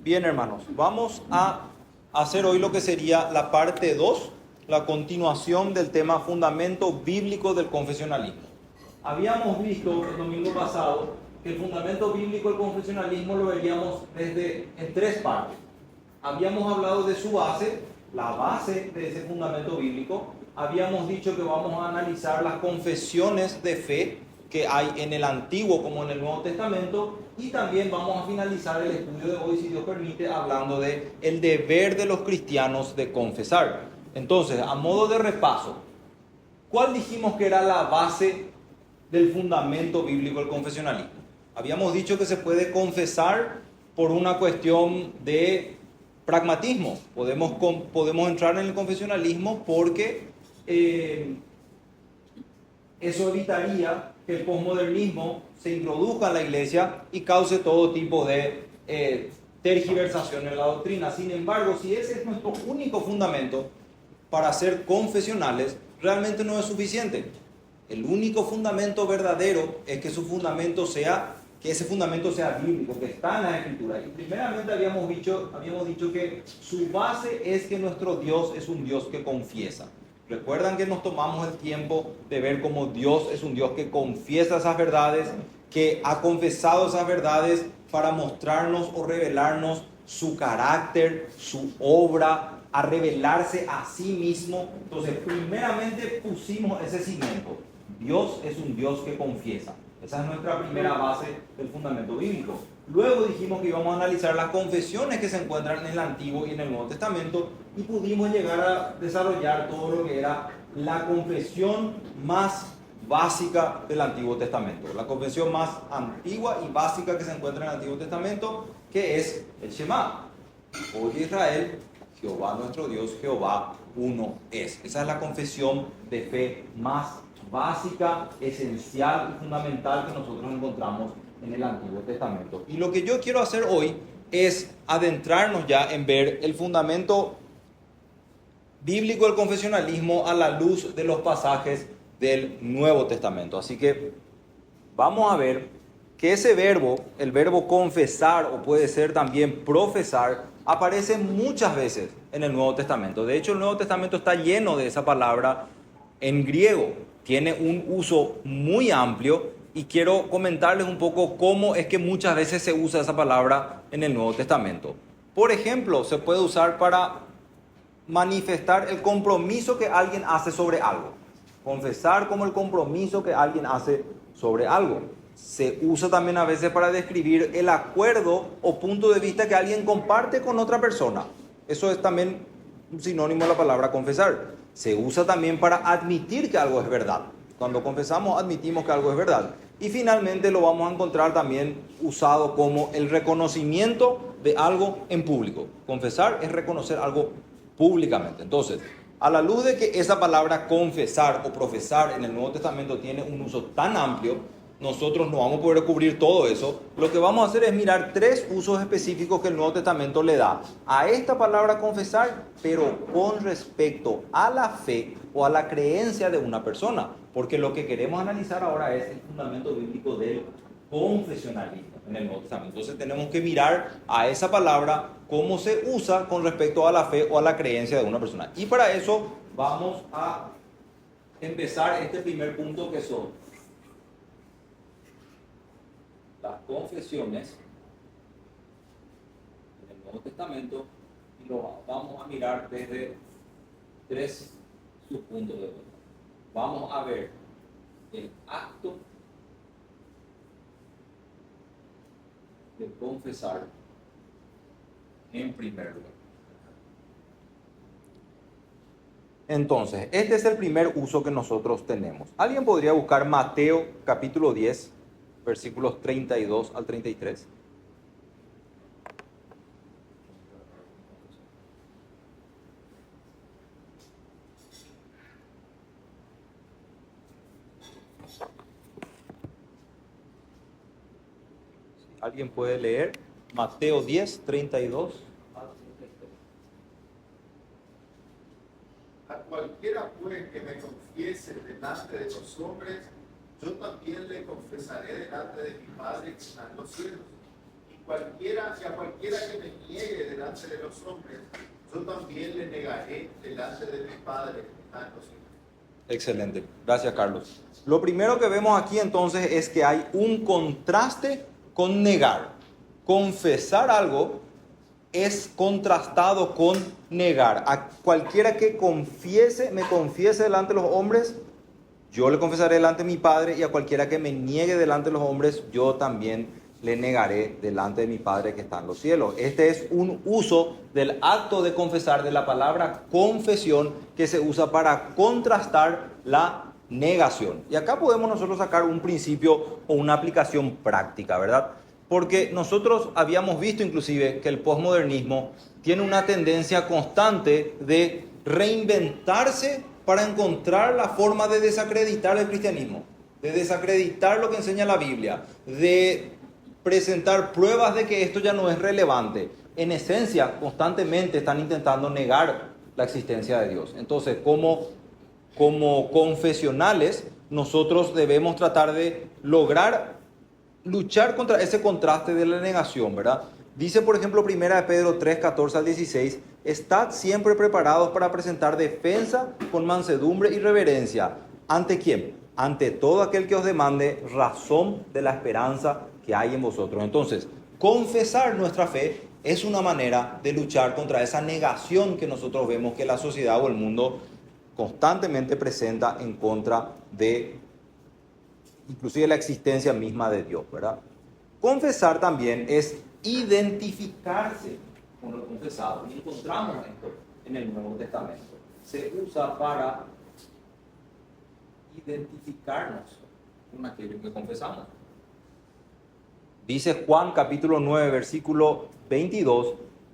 Bien, hermanos, vamos a hacer hoy lo que sería la parte 2, la continuación del tema fundamento bíblico del confesionalismo. Habíamos visto el domingo pasado que el fundamento bíblico del confesionalismo lo veríamos en tres partes. Habíamos hablado de su base, la base de ese fundamento bíblico. Habíamos dicho que vamos a analizar las confesiones de fe que hay en el Antiguo como en el Nuevo Testamento, y también vamos a finalizar el estudio de hoy, si Dios permite, hablando de el deber de los cristianos de confesar. Entonces, a modo de repaso, ¿cuál dijimos que era la base del fundamento bíblico del confesionalismo? Habíamos dicho que se puede confesar por una cuestión de pragmatismo. Podemos entrar en el confesionalismo porque eso evitaría que el posmodernismo se introduzca en la iglesia y cause todo tipo de tergiversación en la doctrina. Sin embargo, si ese es nuestro único fundamento para ser confesionales, realmente no es suficiente. El único fundamento verdadero es que ese fundamento sea bíblico, que está en la Escritura. Y primeramente habíamos dicho que su base es que nuestro Dios es un Dios que confiesa. Recuerdan que nos tomamos el tiempo de ver cómo Dios es un Dios que confiesa esas verdades, que ha confesado esas verdades para mostrarnos o revelarnos su carácter, su obra, a revelarse a sí mismo. Entonces, primeramente pusimos ese cimiento. Dios es un Dios que confiesa. Esa es nuestra primera base del fundamento bíblico. Luego dijimos que íbamos a analizar las confesiones que se encuentran en el Antiguo y en el Nuevo Testamento, y pudimos llegar a desarrollar todo lo que era la confesión más básica del Antiguo Testamento. La confesión más antigua y básica que se encuentra en el Antiguo Testamento, que es el Shema. Oye Israel, Jehová nuestro Dios, Jehová uno es. Esa es la confesión de fe más básica, esencial y fundamental que nosotros encontramos en el Antiguo Testamento. Y lo que yo quiero hacer hoy es adentrarnos ya en ver el fundamento bíblico del confesionalismo a la luz de los pasajes del Nuevo Testamento. Así que vamos a ver que ese verbo, el verbo confesar, o puede ser también profesar, aparece muchas veces en el Nuevo Testamento. De hecho, el Nuevo Testamento está lleno de esa palabra en griego. Tiene un uso muy amplio, y quiero comentarles un poco cómo es que muchas veces se usa esa palabra en el Nuevo Testamento. Por ejemplo, se puede usar para manifestar el compromiso que alguien hace sobre algo. Confesar como el compromiso que alguien hace sobre algo. Se usa también a veces para describir el acuerdo o punto de vista que alguien comparte con otra persona. Eso es también un sinónimo de la palabra confesar. Se usa también para admitir que algo es verdad. Cuando confesamos, admitimos que algo es verdad. Y finalmente lo vamos a encontrar también usado como el reconocimiento de algo en público. Confesar es reconocer algo públicamente. Entonces, a la luz de que esa palabra confesar o profesar en el Nuevo Testamento tiene un uso tan amplio, nosotros no vamos a poder cubrir todo eso. Lo que vamos a hacer es mirar tres usos específicos que el Nuevo Testamento le da a esta palabra confesar, pero con respecto a la fe o a la creencia de una persona. Porque lo que queremos analizar ahora es el fundamento bíblico del confesionalismo en el Nuevo Testamento. Entonces tenemos que mirar a esa palabra cómo se usa con respecto a la fe o a la creencia de una persona. Y para eso vamos a empezar este primer punto, que son las confesiones en el Nuevo Testamento, y lo vamos a mirar desde tres subpuntos de vista. Vamos a ver el acto de confesar en primer lugar. Entonces, este es el primer uso que nosotros tenemos. ¿Alguien podría buscar Mateo capítulo 10, versículos 32 al 33? ¿Alguien puede leer Mateo 10, 32 al 33? A cualquiera pues que me confiese delante de los hombres, yo también le confesaré delante de mi Padre que está en los cielos. Y y a cualquiera que me niegue delante de los hombres, yo también le negaré delante de mi Padre que está en los cielos. Excelente, gracias Carlos. Lo primero que vemos aquí entonces es que hay un contraste con negar. Confesar algo es contrastado con negar. A cualquiera que me confiese delante de los hombres, yo le confesaré delante de mi Padre, y a cualquiera que me niegue delante de los hombres, yo también le negaré delante de mi Padre que está en los cielos. Este es un uso del acto de confesar, de la palabra confesión, que se usa para contrastar la negación. Y acá podemos nosotros sacar un principio o una aplicación práctica, ¿verdad? Porque nosotros habíamos visto inclusive que el posmodernismo tiene una tendencia constante de reinventarse para encontrar la forma de desacreditar el cristianismo, de desacreditar lo que enseña la Biblia, de presentar pruebas de que esto ya no es relevante. En esencia, constantemente están intentando negar la existencia de Dios. Entonces, como confesionales, nosotros debemos tratar de luchar contra ese contraste de la negación, ¿verdad? Dice, por ejemplo, 1 Pedro 3, 14 al 16, estad siempre preparados para presentar defensa con mansedumbre y reverencia. ¿Ante quién? Ante todo aquel que os demande razón de la esperanza que hay en vosotros. Entonces, confesar nuestra fe es una manera de luchar contra esa negación que nosotros vemos que la sociedad o el mundo constantemente presenta en contra de inclusive la existencia misma de Dios, ¿verdad? Confesar también es identificarse con lo confesado. Y encontramos esto en el Nuevo Testamento. Se usa para identificarnos con aquello que confesamos. Dice Juan capítulo 9, versículo 22,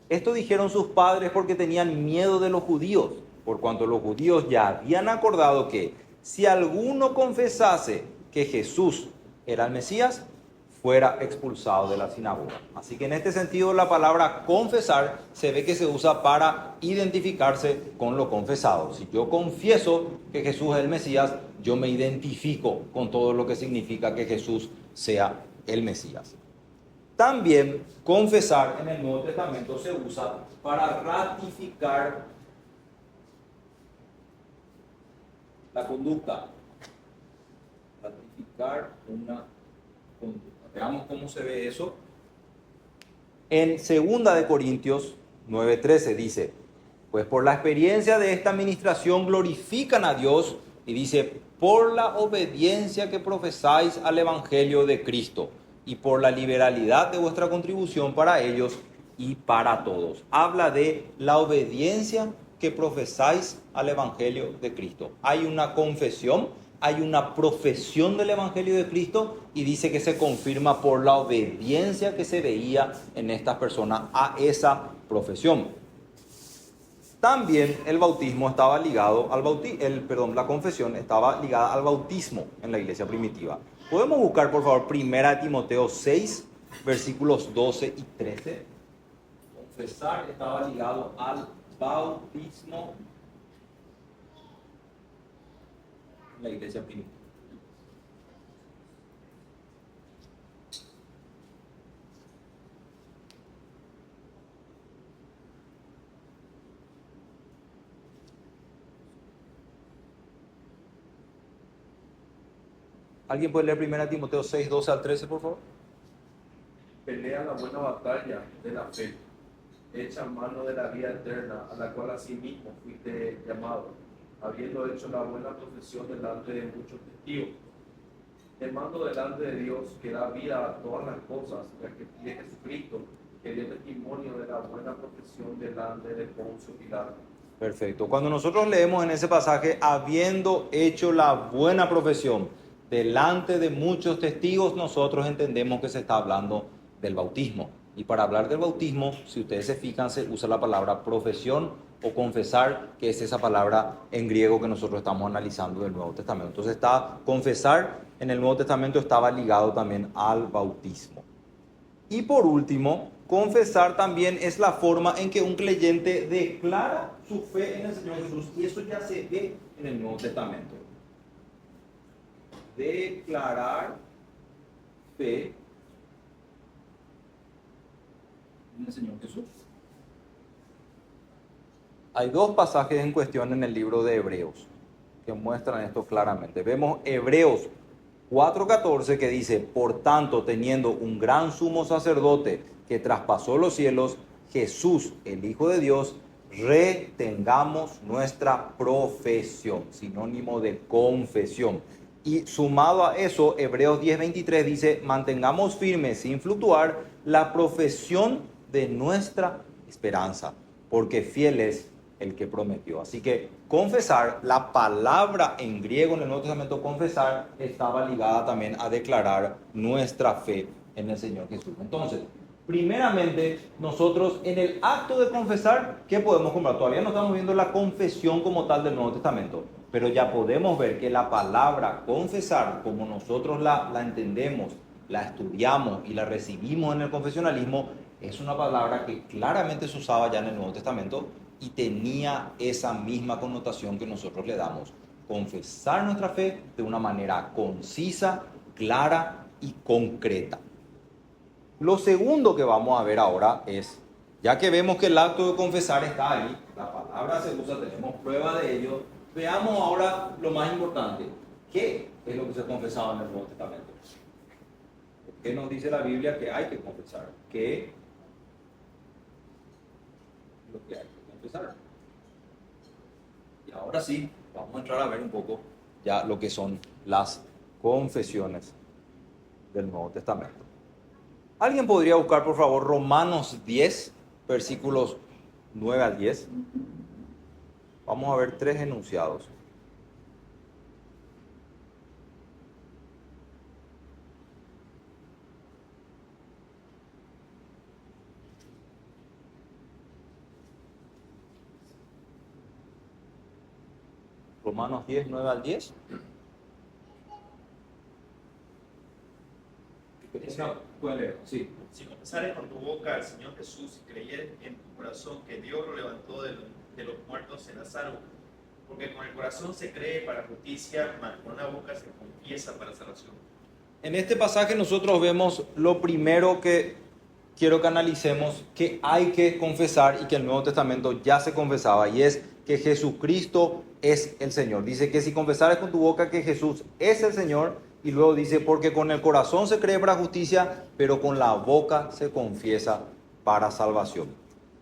esto dijeron sus padres porque tenían miedo de los judíos, por cuanto los judíos ya habían acordado que si alguno confesase que Jesús era el Mesías, fuera expulsado de la sinagoga. Así que en este sentido la palabra confesar se ve que se usa para identificarse con lo confesado. Si yo confieso que Jesús es el Mesías, yo me identifico con todo lo que significa que Jesús sea el Mesías. También confesar en el Nuevo Testamento se usa para ratificar la conducta. Ratificar una conducta. Veamos cómo se ve eso. En 2 Corintios 9:13 dice, pues por la experiencia de esta administración glorifican a Dios, y dice, por la obediencia que profesáis al Evangelio de Cristo y por la liberalidad de vuestra contribución para ellos y para todos. Habla de la obediencia que profesáis al Evangelio de Cristo. Hay una confesión, hay una profesión del Evangelio de Cristo, y dice que se confirma por la obediencia que se veía en estas personas a esa profesión. También el bautismo estaba ligado al la confesión estaba ligada al bautismo en la iglesia primitiva. Podemos buscar, por favor, 1 Timoteo 6, versículos 12 y 13. Confesar estaba ligado al bautismo en la iglesia primitiva. ¿Alguien puede leer 1 Timoteo 6, 12 al 13, por favor? Pelea la buena batalla de la fe, echa mano de la vida eterna, a la cual asimismo fuiste llamado, habiendo hecho la buena profesión delante de muchos testigos. Te mando delante de Dios, que da vida a todas las cosas, y de Jesucristo, que dio testimonio de la buena profesión delante de Poncio Pilato. Perfecto. Cuando nosotros leemos en ese pasaje, habiendo hecho la buena profesión delante de muchos testigos, nosotros entendemos que se está hablando del bautismo. Y para hablar del bautismo, si ustedes se fijan, se usa la palabra profesión o confesar, que es esa palabra en griego que nosotros estamos analizando del Nuevo Testamento. Entonces, confesar en el Nuevo Testamento estaba ligado también al bautismo. Y por último, confesar también es la forma en que un creyente declara su fe en el Señor Jesús, y eso ya se ve en el Nuevo Testamento. Declarar fe en el Señor Jesús. Hay dos pasajes en cuestión en el libro de Hebreos que muestran esto claramente. Vemos Hebreos 4:14 que dice, por tanto, teniendo un gran sumo sacerdote que traspasó los cielos, Jesús, el Hijo de Dios, retengamos nuestra profesión, sinónimo de confesión. Y sumado a eso, Hebreos 10:23 dice, mantengamos firme sin fluctuar la profesión de nuestra esperanza, porque fiel es el que prometió. Así que confesar, la palabra en griego en el Nuevo Testamento, confesar, estaba ligada también a declarar nuestra fe en el Señor Jesús. Entonces, primeramente, nosotros en el acto de confesar, ¿qué podemos comprar? Todavía no estamos viendo la confesión como tal del Nuevo Testamento, pero ya podemos ver que la palabra confesar, como nosotros la entendemos, la estudiamos y la recibimos en el confesionalismo, es una palabra que claramente se usaba ya en el Nuevo Testamento y tenía esa misma connotación que nosotros le damos. Confesar nuestra fe de una manera concisa, clara y concreta. Lo segundo que vamos a ver ahora es, ya que vemos que el acto de confesar está ahí, la palabra se usa, tenemos prueba de ello, veamos ahora lo más importante. ¿Qué es lo que se confesaba en el Nuevo Testamento? ¿Qué nos dice la Biblia que hay que confesar? ¿Qué es lo que hay que confesar? Y ahora sí, vamos a entrar a ver un poco ya lo que son las confesiones del Nuevo Testamento. ¿Alguien podría buscar, por favor, Romanos 10, versículos 9 al 10? Vamos a ver tres enunciados. Romanos 10, 9 al 10. ¿Pueden leer? Sí. Si confesares con tu boca al Señor Jesús y creyeres en tu corazón que Dios lo levantó de los muertos en Lázaro, porque con el corazón se cree para justicia, mas con la boca se confiesa para salvación. En este pasaje nosotros vemos lo primero que quiero que analicemos, que hay que confesar y que el Nuevo Testamento ya se confesaba, y es que Jesucristo es el Señor. Dice que si confesares con tu boca que Jesús es el Señor, y luego dice, porque con el corazón se cree para justicia, pero con la boca se confiesa para salvación.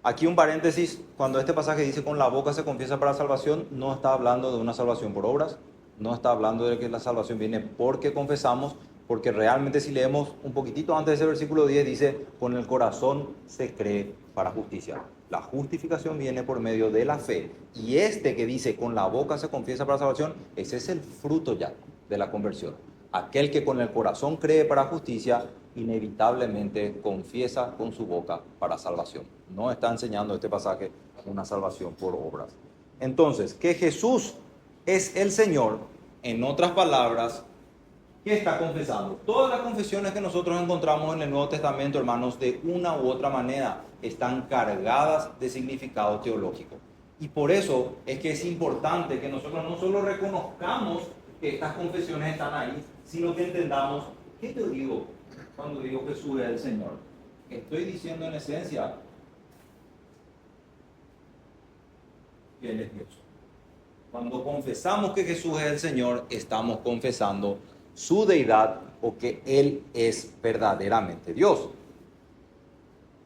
Aquí un paréntesis, cuando este pasaje dice con la boca se confiesa para salvación, no está hablando de una salvación por obras, no está hablando de que la salvación viene porque confesamos, porque realmente si leemos un poquitito antes de ese versículo 10, dice, con el corazón se cree para justicia. La justificación viene por medio de la fe. Y este que dice, con la boca se confiesa para salvación, ese es el fruto ya de la conversión. Aquel que con el corazón cree para justicia, inevitablemente confiesa con su boca para salvación. No está enseñando este pasaje una salvación por obras. Entonces, que Jesús es el Señor, en otras palabras, ¿qué está confesando? Todas las confesiones que nosotros encontramos en el Nuevo Testamento, hermanos, de una u otra manera, están cargadas de significado teológico. Y por eso es que es importante que nosotros no solo reconozcamos que estas confesiones están ahí, sino que entendamos, ¿qué te digo cuando digo que Jesús es el Señor? Estoy diciendo en esencia que Él es Dios. Cuando confesamos que Jesús es el Señor, estamos confesando su deidad o que Él es verdaderamente Dios.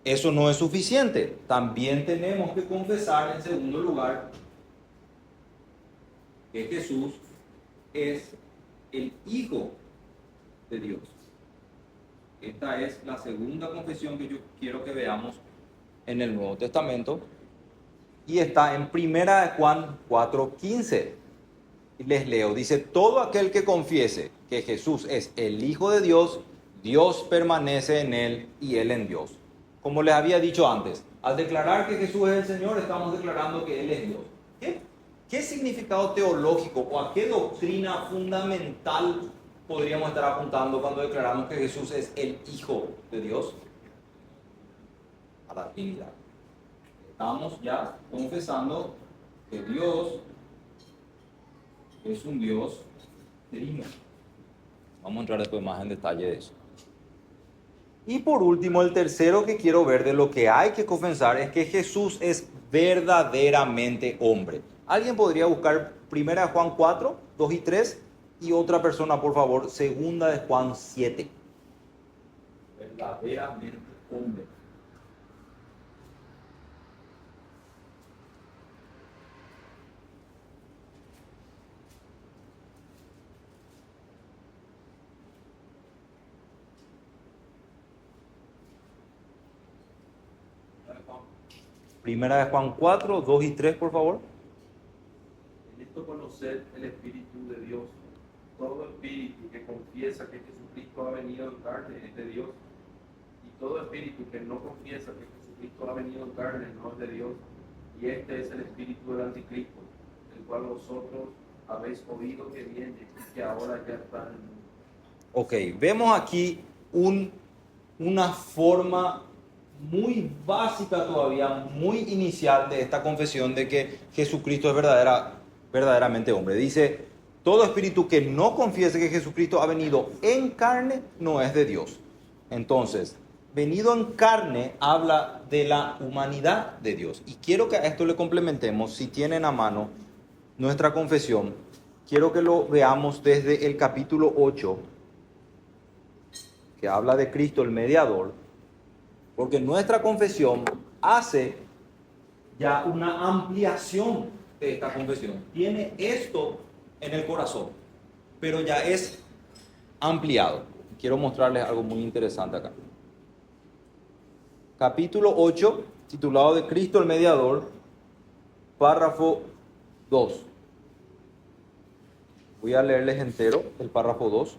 Eso no es suficiente. También tenemos que confesar, en segundo lugar, que Jesús es el Hijo de Dios. Esta es la segunda confesión que yo quiero que veamos en el Nuevo Testamento y está en 1 Juan 4:15. Les leo, dice, todo aquel que confiese que Jesús es el Hijo de Dios, Dios permanece en él y él en Dios. Como les había dicho antes, al declarar que Jesús es el Señor, estamos declarando que Él es Dios. ¿Qué significado teológico o a qué doctrina fundamental podríamos estar apuntando cuando declaramos que Jesús es el Hijo de Dios? A la Trinidad. Estamos ya confesando que Dios es un Dios trino. Vamos a entrar después más en detalle de eso. Y por último, el tercero que quiero ver de lo que hay que confesar es que Jesús es verdaderamente hombre. ¿Alguien podría buscar 1 Juan 4, 2 y 3? Y otra persona, por favor, 2 de Juan 7. Verdaderamente hombre. Primera de Juan 4, 2 y 3, por favor. En esto conocer el Espíritu de Dios. Todo espíritu que confiesa que Jesucristo ha venido en carne es de Dios. Y todo espíritu que no confiesa que Jesucristo ha venido en carne no es de Dios. Y este es el espíritu del anticristo, el cual vosotros habéis oído que viene y que ahora ya está en el mundo. Ok, vemos aquí una forma muy básica todavía, muy inicial de esta confesión de que Jesucristo es verdaderamente hombre. Dice, todo espíritu que no confiese que Jesucristo ha venido en carne no es de Dios. Entonces, venido en carne habla de la humanidad de Dios. Y quiero que a esto le complementemos, si tienen a mano nuestra confesión, quiero que lo veamos desde el capítulo 8, que habla de Cristo el mediador, porque nuestra confesión hace ya una ampliación de esta confesión. Tiene esto en el corazón, pero ya es ampliado. Quiero mostrarles algo muy interesante acá. Capítulo 8, titulado de Cristo el mediador, párrafo 2. Voy a leerles entero el párrafo 2,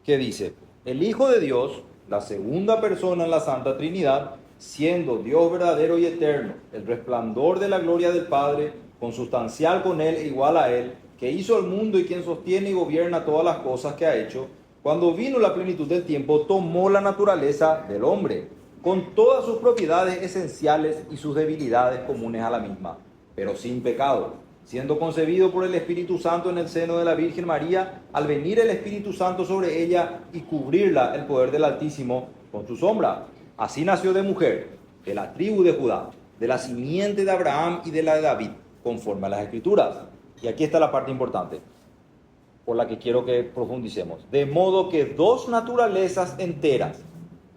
que dice: el Hijo de Dios, la segunda persona en la Santa Trinidad, siendo Dios verdadero y eterno, el resplandor de la gloria del Padre, consustancial con Él e igual a Él, que hizo el mundo y quien sostiene y gobierna todas las cosas que ha hecho, cuando vino la plenitud del tiempo, tomó la naturaleza del hombre, con todas sus propiedades esenciales y sus debilidades comunes a la misma, pero sin pecado. Siendo concebido por el Espíritu Santo en el seno de la Virgen María, al venir el Espíritu Santo sobre ella y cubrirla el poder del Altísimo con su sombra. Así nació de mujer, de la tribu de Judá, de la simiente de Abraham y de la de David, conforme a las Escrituras. Y aquí está la parte importante, por la que quiero que profundicemos. De modo que dos naturalezas enteras,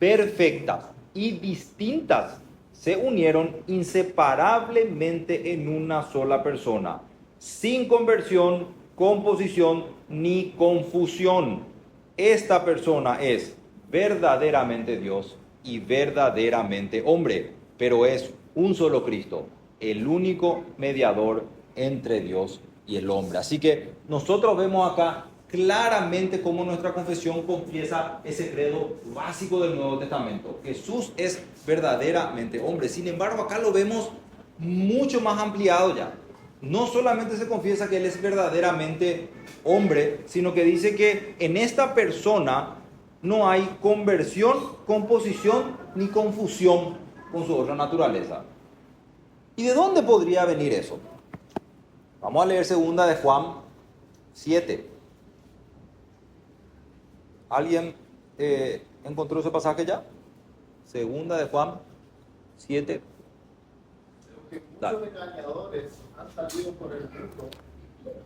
perfectas y distintas, se unieron inseparablemente en una sola persona, sin conversión, composición ni confusión. Esta persona es verdaderamente Dios y verdaderamente hombre, pero es un solo Cristo, el único mediador entre Dios y el hombre. Así que nosotros vemos acá claramente cómo nuestra confesión confiesa ese credo básico del Nuevo Testamento. Jesús es verdaderamente hombre. Sin embargo, acá lo vemos mucho más ampliado ya. No solamente se confiesa que Él es verdaderamente hombre, sino que dice que en esta persona no hay conversión, composición ni confusión con su otra naturaleza. ¿Y de dónde podría venir eso? Vamos a leer 2 de Juan 7. ¿Alguien encontró ese pasaje ya? 2 de Juan 7. Que muchos engañadores han salido por el mundo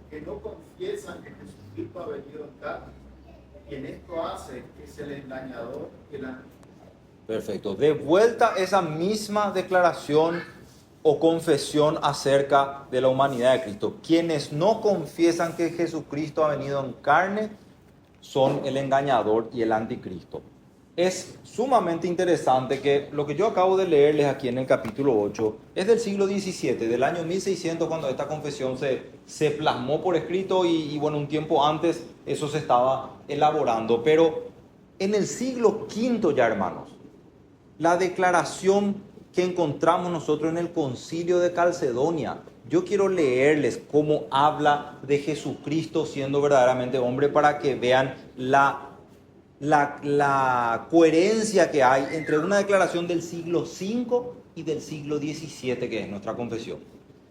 que no confiesan que Jesucristo ha venido en carne. Quien esto hace es el engañador y el anticristo. Perfecto. De vuelta esa misma declaración o confesión acerca de la humanidad de Cristo. Quienes no confiesan que Jesucristo ha venido en carne son el engañador y el anticristo. Es sumamente interesante que lo que yo acabo de leerles aquí en el capítulo 8 es del siglo XVII, del año 1600, cuando esta confesión se plasmó por escrito y bueno, un tiempo antes eso se estaba elaborando. Pero en el siglo V ya, hermanos, la declaración que encontramos nosotros en el Concilio de Calcedonia, yo quiero leerles cómo habla de Jesucristo siendo verdaderamente hombre para que vean la coherencia que hay entre una declaración del siglo V y del siglo XVII, que es nuestra confesión.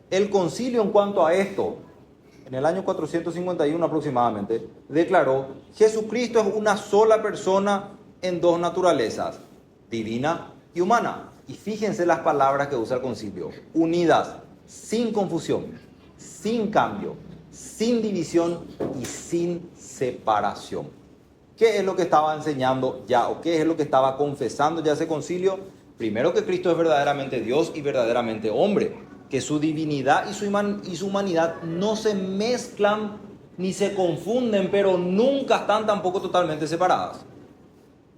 El concilio, en cuanto a esto, en el año 451 aproximadamente, declaró: Jesucristo es una sola persona en dos naturalezas, divina y humana. Y fíjense las palabras que usa el concilio: unidas, sin confusión, sin cambio, sin división y sin separación. ¿Qué es lo que estaba enseñando ya, o qué es lo que estaba confesando ya ese concilio? Primero, que Cristo es verdaderamente Dios y verdaderamente hombre, que su divinidad y su humanidad no se mezclan ni se confunden, pero nunca están tampoco totalmente separadas.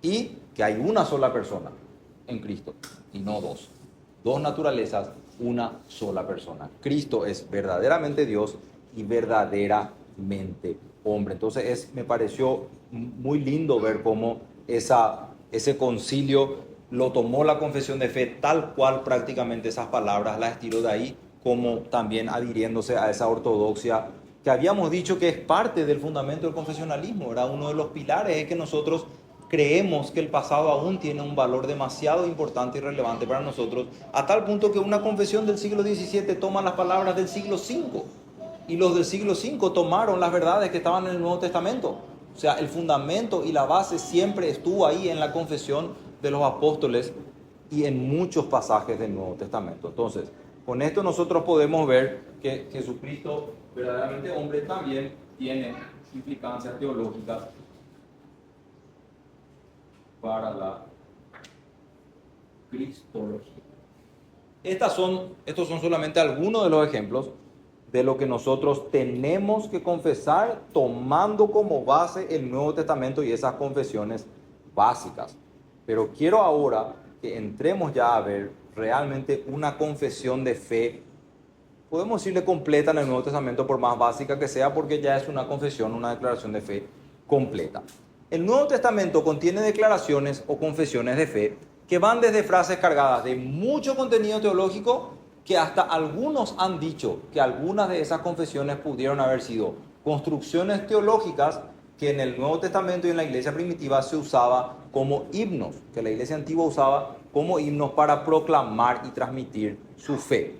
Y que hay una sola persona en Cristo y no dos. Dos naturalezas, una sola persona. Cristo es verdaderamente Dios y verdaderamente hombre. Entonces me pareció muy lindo ver cómo ese concilio lo tomó la confesión de fe tal cual, prácticamente esas palabras las estiró de ahí, como también adhiriéndose a esa ortodoxia que habíamos dicho que es parte del fundamento del confesionalismo. Era uno de los pilares, es que nosotros creemos que el pasado aún tiene un valor demasiado importante y relevante para nosotros, a tal punto que una confesión del siglo XVII toma las palabras del siglo V, y los del siglo V tomaron las verdades que estaban en el Nuevo Testamento. O sea, el fundamento y la base siempre estuvo ahí en la confesión de los apóstoles y en muchos pasajes del Nuevo Testamento. Entonces, con esto nosotros podemos ver que Jesucristo, verdaderamente hombre, también tiene implicancias teológicas para la cristología. Estos son solamente algunos de los ejemplos de lo que nosotros tenemos que confesar tomando como base el Nuevo Testamento y esas confesiones básicas. Pero quiero ahora que entremos ya a ver realmente una confesión de fe, podemos decirle completa en el Nuevo Testamento, por más básica que sea, porque ya es una confesión, una declaración de fe completa. El Nuevo Testamento contiene declaraciones o confesiones de fe que van desde frases cargadas de mucho contenido teológico, que hasta algunos han dicho que algunas de esas confesiones pudieron haber sido construcciones teológicas que en el Nuevo Testamento y en la iglesia primitiva se usaba como himnos, que la iglesia antigua usaba como himnos para proclamar y transmitir su fe.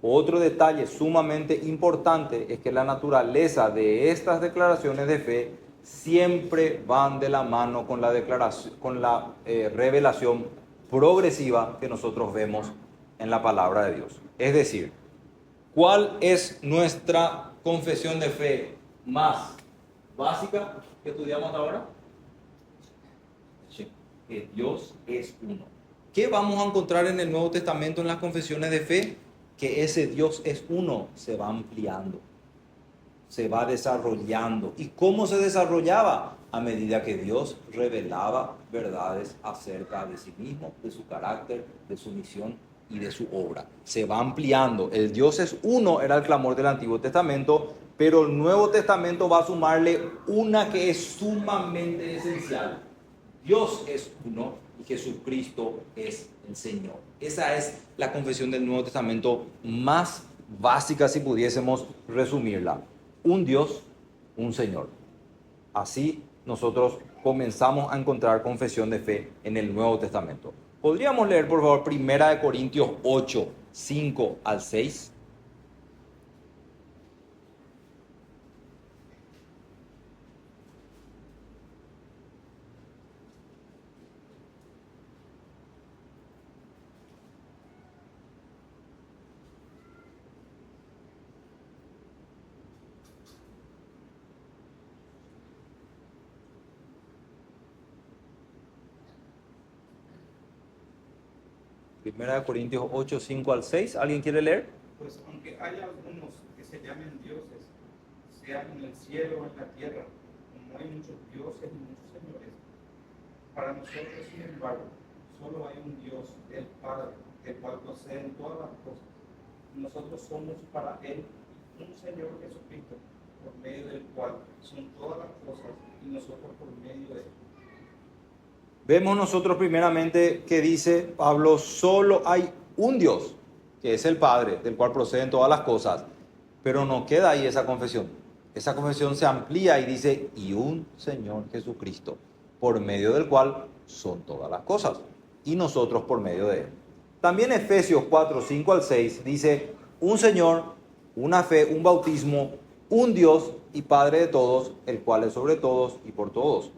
Otro detalle sumamente importante es que la naturaleza de estas declaraciones de fe siempre van de la mano con la revelación progresiva que nosotros vemos en la palabra de Dios. Es decir, ¿cuál es nuestra confesión de fe más básica que estudiamos ahora? Sí, que Dios es uno. ¿Qué vamos a encontrar en el Nuevo Testamento en las confesiones de fe? Que ese Dios es uno se va ampliando, se va desarrollando. ¿Y cómo se desarrollaba? A medida que Dios revelaba verdades acerca de sí mismo, de su carácter, de su misión y de su obra. Se va ampliando. El Dios es uno era el clamor del Antiguo Testamento, pero el Nuevo Testamento va a sumarle una que es sumamente esencial. Dios es uno y Jesucristo es el Señor. Esa es la confesión del Nuevo Testamento más básica, si pudiésemos resumirla. Un Dios, un Señor. Así nosotros comenzamos a encontrar confesión de fe en el Nuevo Testamento. ¿Podríamos leer, por favor, 1 Corintios 8, 5 al 6? Primera de Corintios 8, 5 al 6. ¿Alguien quiere leer? Pues aunque haya algunos que se llamen dioses, sean en el cielo o en la tierra, como hay muchos dioses y muchos señores, para nosotros, sin embargo, solo hay un Dios, el Padre, el cual posee todas las cosas. Y nosotros somos para Él un Señor Jesucristo, por medio del cual son todas las cosas y nosotros por medio de Él. Vemos nosotros primeramente que dice Pablo, solo hay un Dios, que es el Padre, del cual proceden todas las cosas. Pero no queda ahí esa confesión. Esa confesión se amplía y dice, y un Señor Jesucristo, por medio del cual son todas las cosas, y nosotros por medio de Él. También Efesios 4, 5 al 6 dice, un Señor, una fe, un bautismo, un Dios y Padre de todos, el cual es sobre todos y por todos.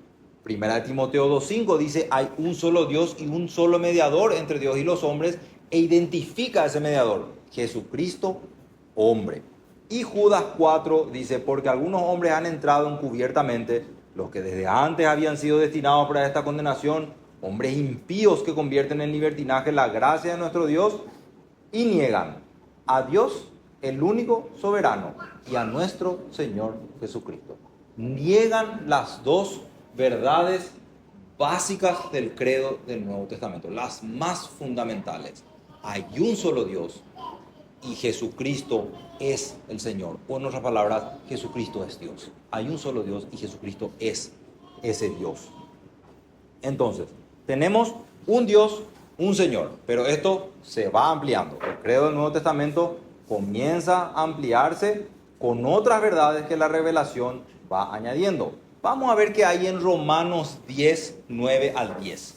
Primera de Timoteo 2:5 dice, hay un solo Dios y un solo mediador entre Dios y los hombres, e identifica a ese mediador, Jesucristo, hombre. Y Judas 4 dice, porque algunos hombres han entrado encubiertamente, los que desde antes habían sido destinados para esta condenación, hombres impíos que convierten en libertinaje la gracia de nuestro Dios y niegan a Dios, el único soberano, y a nuestro Señor Jesucristo. Niegan las dos verdades básicas del credo del Nuevo Testamento, las más fundamentales. Hay un solo Dios y Jesucristo es el Señor. O en otras palabras, Jesucristo es Dios. Hay un solo Dios y Jesucristo es ese Dios. Entonces, tenemos un Dios, un Señor, pero esto se va ampliando. El credo del Nuevo Testamento comienza a ampliarse con otras verdades que la revelación va añadiendo. Vamos a ver qué hay en Romanos 10, 9 al 10.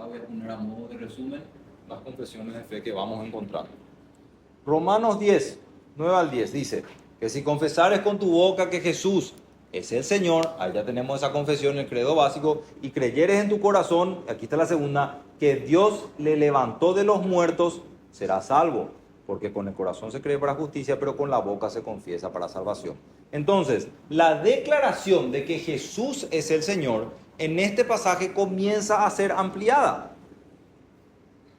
Voy a poner a modo de resumen las confesiones de fe que vamos encontrando. Romanos 10, 9 al 10 dice que si confesares con tu boca que Jesús es el Señor, ahí ya tenemos esa confesión, el credo básico, y creyeres en tu corazón, aquí está la segunda, que Dios le levantó de los muertos, serás salvo, porque con el corazón se cree para justicia, pero con la boca se confiesa para salvación. Entonces, la declaración de que Jesús es el Señor, en este pasaje comienza a ser ampliada.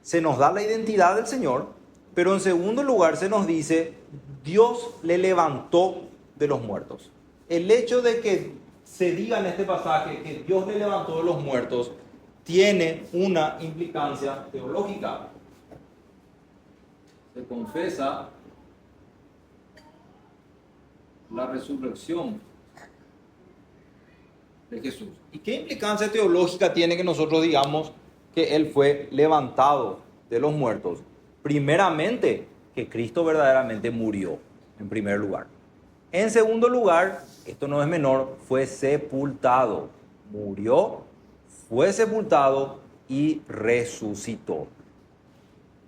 Se nos da la identidad del Señor, pero en segundo lugar se nos dice, Dios le levantó de los muertos. El hecho de que se diga en este pasaje que Dios le levantó de los muertos tiene una implicancia teológica. Se confesa la resurrección de Jesús. ¿Y qué implicancia teológica tiene que nosotros digamos que Él fue levantado de los muertos? Primeramente, que Cristo verdaderamente murió, en primer lugar. En segundo lugar, esto no es menor, fue sepultado. Murió, fue sepultado y resucitó.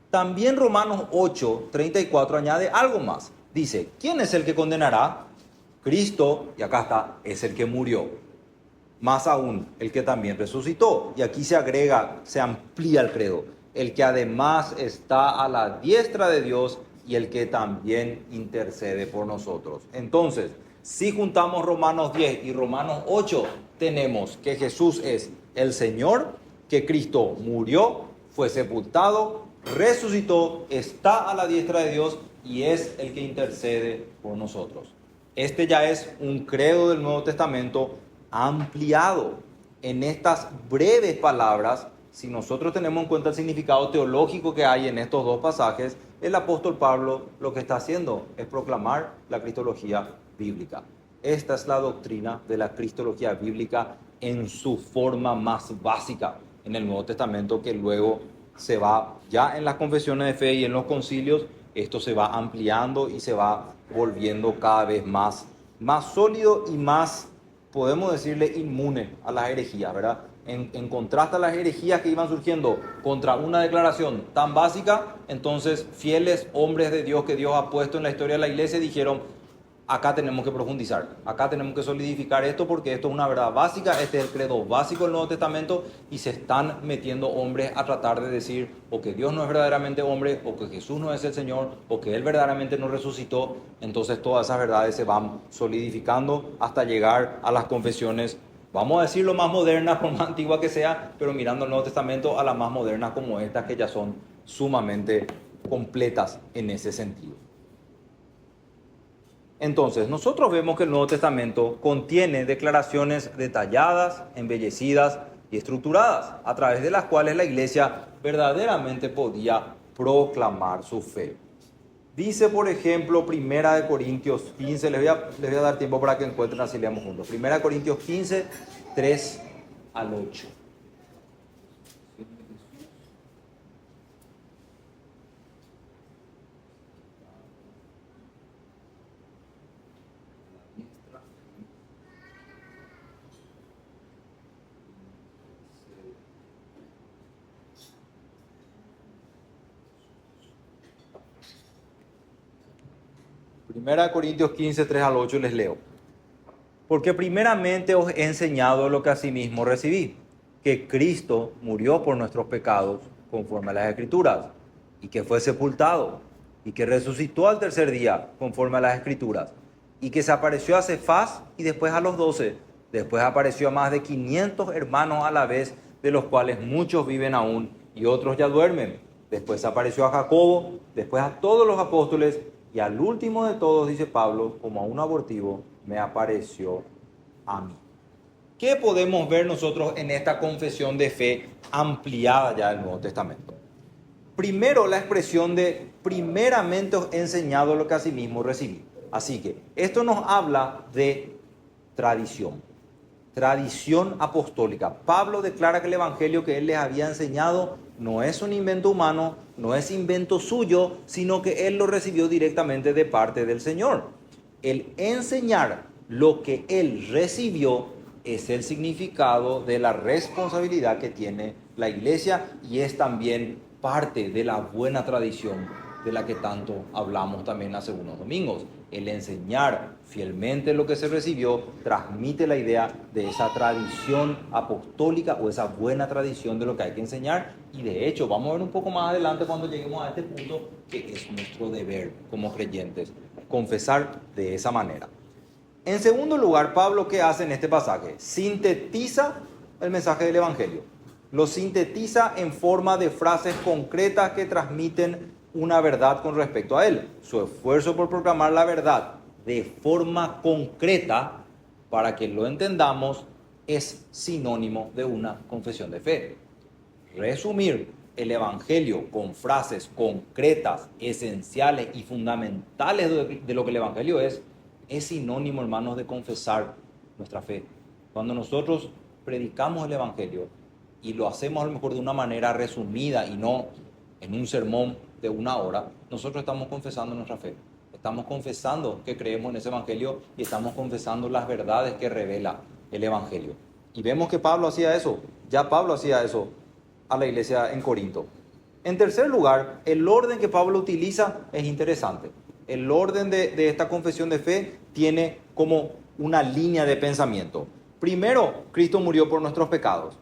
También Romanos 8, 34 añade algo más. Dice, ¿quién es el que condenará? Cristo, y acá está, es el que murió. Más aún, el que también resucitó. Y aquí se agrega, se amplía el credo. El que además está a la diestra de Dios y el que también intercede por nosotros. Entonces, si juntamos Romanos 10 y Romanos 8, tenemos que Jesús es el Señor, que Cristo murió, fue sepultado, resucitó, está a la diestra de Dios y es el que intercede por nosotros. Este ya es un credo del Nuevo Testamento ampliado. En estas breves palabras, si nosotros tenemos en cuenta el significado teológico que hay en estos dos pasajes, el apóstol Pablo lo que está haciendo es proclamar la cristología bíblica. Esta es la doctrina de la cristología bíblica en su forma más básica en el Nuevo Testamento, que luego se va, ya en las confesiones de fe y en los concilios, esto se va ampliando y se va volviendo cada vez más sólido y más, podemos decirle, inmune a las herejías, ¿verdad? En contraste a las herejías que iban surgiendo contra una declaración tan básica, entonces fieles hombres de Dios que Dios ha puesto en la historia de la iglesia dijeron, acá tenemos que profundizar, acá tenemos que solidificar esto porque esto es una verdad básica, este es el credo básico del Nuevo Testamento y se están metiendo hombres a tratar de decir o que Dios no es verdaderamente hombre, o que Jesús no es el Señor, o que Él verdaderamente no resucitó. Entonces todas esas verdades se van solidificando hasta llegar a las confesiones, vamos a decir lo más modernas, por más antigua que sea, pero mirando el Nuevo Testamento a las más modernas como estas que ya son sumamente completas en ese sentido. Entonces, nosotros vemos que el Nuevo Testamento contiene declaraciones detalladas, embellecidas y estructuradas, a través de las cuales la iglesia verdaderamente podía proclamar su fe. Dice, por ejemplo, 1 Corintios 15, les voy a dar tiempo para que encuentren, así leamos juntos. 1 Corintios 15, 3 al 8. Primera de Corintios 15, 3 al 8 les leo. Porque primeramente os he enseñado lo que asimismo recibí, que Cristo murió por nuestros pecados conforme a las Escrituras, y que fue sepultado, y que resucitó al tercer día conforme a las Escrituras, y que se apareció a Cefas y después a los 12, después apareció a más de 500 hermanos a la vez, de los cuales muchos viven aún y otros ya duermen. Después apareció a Jacobo, después a todos los apóstoles, y al último de todos, dice Pablo, como a un abortivo, me apareció a mí. ¿Qué podemos ver nosotros en esta confesión de fe ampliada ya del Nuevo Testamento? Primero, la expresión de primeramente os he enseñado lo que asimismo recibí. Así que esto nos habla de tradición apostólica. Pablo declara que el evangelio que él les había enseñado no es un invento humano, no es invento suyo, sino que él lo recibió directamente de parte del Señor. El enseñar lo que él recibió es el significado de la responsabilidad que tiene la iglesia y es también parte de la buena tradición de la que tanto hablamos también hace unos domingos. El enseñar fielmente lo que se recibió transmite la idea de esa tradición apostólica o esa buena tradición de lo que hay que enseñar. Y de hecho, vamos a ver un poco más adelante cuando lleguemos a este punto, que es nuestro deber como creyentes, confesar de esa manera. En segundo lugar, Pablo, ¿qué hace en este pasaje? Sintetiza el mensaje del Evangelio. Lo sintetiza en forma de frases concretas que transmiten una verdad con respecto a él. Su esfuerzo por proclamar la verdad de forma concreta, para que lo entendamos, es sinónimo de una confesión de fe. Resumir el Evangelio con frases concretas, esenciales y fundamentales de lo que el Evangelio es sinónimo, hermanos, de confesar nuestra fe. Cuando nosotros predicamos el Evangelio y lo hacemos a lo mejor de una manera resumida y no en un sermón de 1 hora, nosotros estamos confesando nuestra fe. Estamos confesando que creemos en ese Evangelio y estamos confesando las verdades que revela el Evangelio. Y vemos que Pablo hacía eso. Ya Pablo hacía eso a la iglesia en Corinto. En tercer lugar, el orden que Pablo utiliza es interesante. El orden de esta confesión de fe tiene como una línea de pensamiento. Primero, Cristo murió por nuestros pecados.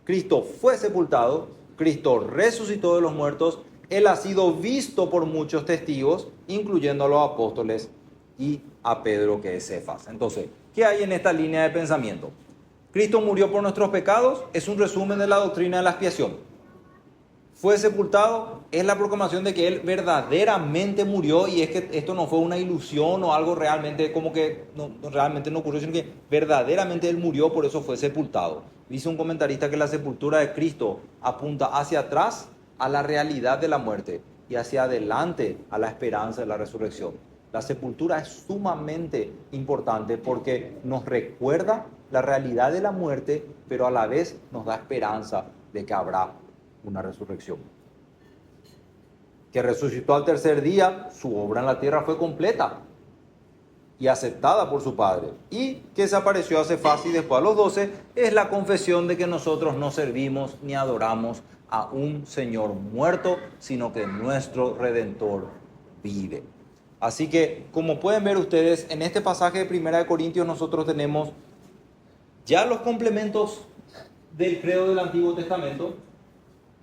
Cristo fue sepultado. Cristo resucitó de los muertos. Él ha sido visto por muchos testigos, incluyendo a los apóstoles y a Pedro, que es Cefas. Entonces, ¿qué hay en esta línea de pensamiento? Cristo murió por nuestros pecados, es un resumen de la doctrina de la expiación. Fue sepultado, es la proclamación de que Él verdaderamente murió, y es que esto no fue una ilusión o algo realmente como que realmente no ocurrió, sino que verdaderamente Él murió, por eso fue sepultado. Dice un comentarista que la sepultura de Cristo apunta hacia atrás a la realidad de la muerte y hacia adelante a la esperanza de la resurrección. La sepultura es sumamente importante porque nos recuerda la realidad de la muerte, pero a la vez nos da esperanza de que habrá una resurrección. Que resucitó al tercer día, su obra en la tierra fue completa y aceptada por su Padre. Y que se apareció a Cefas y después a los 12, es la confesión de que nosotros no servimos ni adoramos a un Señor muerto, sino que nuestro Redentor vive. Así que, como pueden ver ustedes, en este pasaje de 1 Corintios nosotros tenemos ya los complementos del credo del Antiguo Testamento,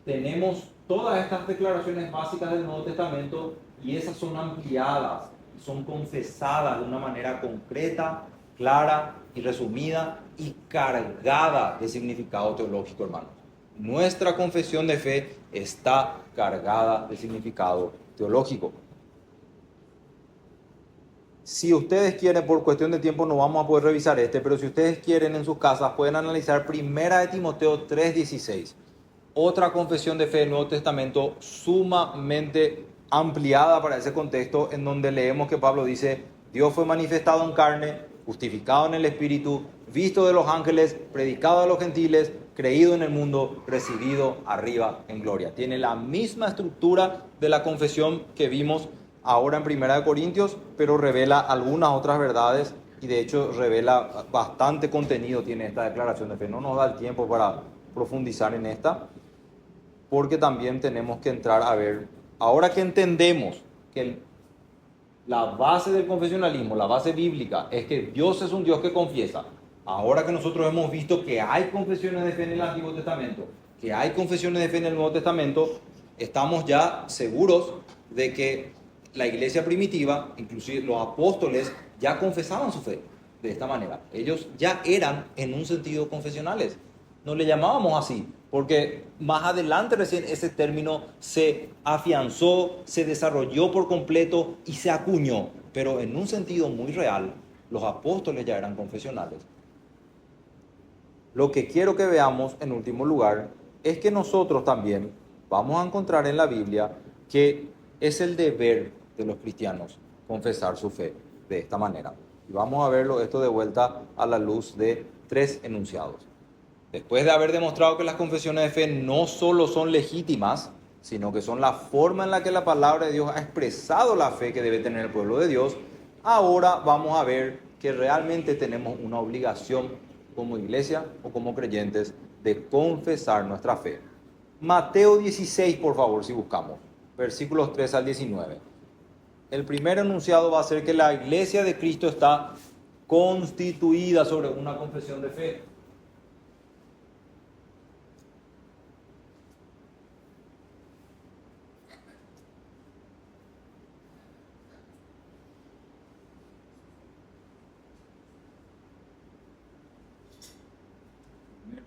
tenemos todas estas declaraciones básicas del Nuevo Testamento, y esas son ampliadas, son confesadas de una manera concreta, clara y resumida y cargada de significado teológico, hermanos. Nuestra confesión de fe está cargada de significado teológico. Si ustedes quieren, por cuestión de tiempo no vamos a poder revisar pero si ustedes quieren en sus casas pueden analizar 1 de Timoteo 3:16. Otra confesión de fe del Nuevo Testamento sumamente ampliada para ese contexto, en donde leemos que Pablo dice: Dios fue manifestado en carne, justificado en el Espíritu, visto de los ángeles, predicado a los gentiles, creído en el mundo, recibido arriba en gloria. Tiene la misma estructura de la confesión que vimos ahora en 1 Corintios, pero revela algunas otras verdades y de hecho revela bastante contenido tiene esta declaración de fe. No nos da el tiempo para profundizar en esta, porque también tenemos que entrar a ver, ahora que entendemos que la base del confesionalismo, la base bíblica, es que Dios es un Dios que confiesa. Ahora que nosotros hemos visto que hay confesiones de fe en el Antiguo Testamento, que hay confesiones de fe en el Nuevo Testamento, estamos ya seguros de que la iglesia primitiva, inclusive los apóstoles, ya confesaban su fe de esta manera. Ellos ya eran en un sentido confesionales. No le llamábamos así, porque más adelante recién ese término se afianzó, se desarrolló por completo y se acuñó. Pero en un sentido muy real, los apóstoles ya eran confesionales. Lo que quiero que veamos en último lugar es que nosotros también vamos a encontrar en la Biblia que es el deber de los cristianos confesar su fe de esta manera. Y vamos a verlo esto de vuelta a la luz de 3 enunciados. Después de haber demostrado que las confesiones de fe no solo son legítimas, sino que son la forma en la que la palabra de Dios ha expresado la fe que debe tener el pueblo de Dios, ahora vamos a ver que realmente tenemos una obligación como iglesia o como creyentes de confesar nuestra fe. Mateo 16, por favor, si buscamos, versículos 3 al 19. El primer enunciado va a ser que la iglesia de Cristo está constituida sobre una confesión de fe.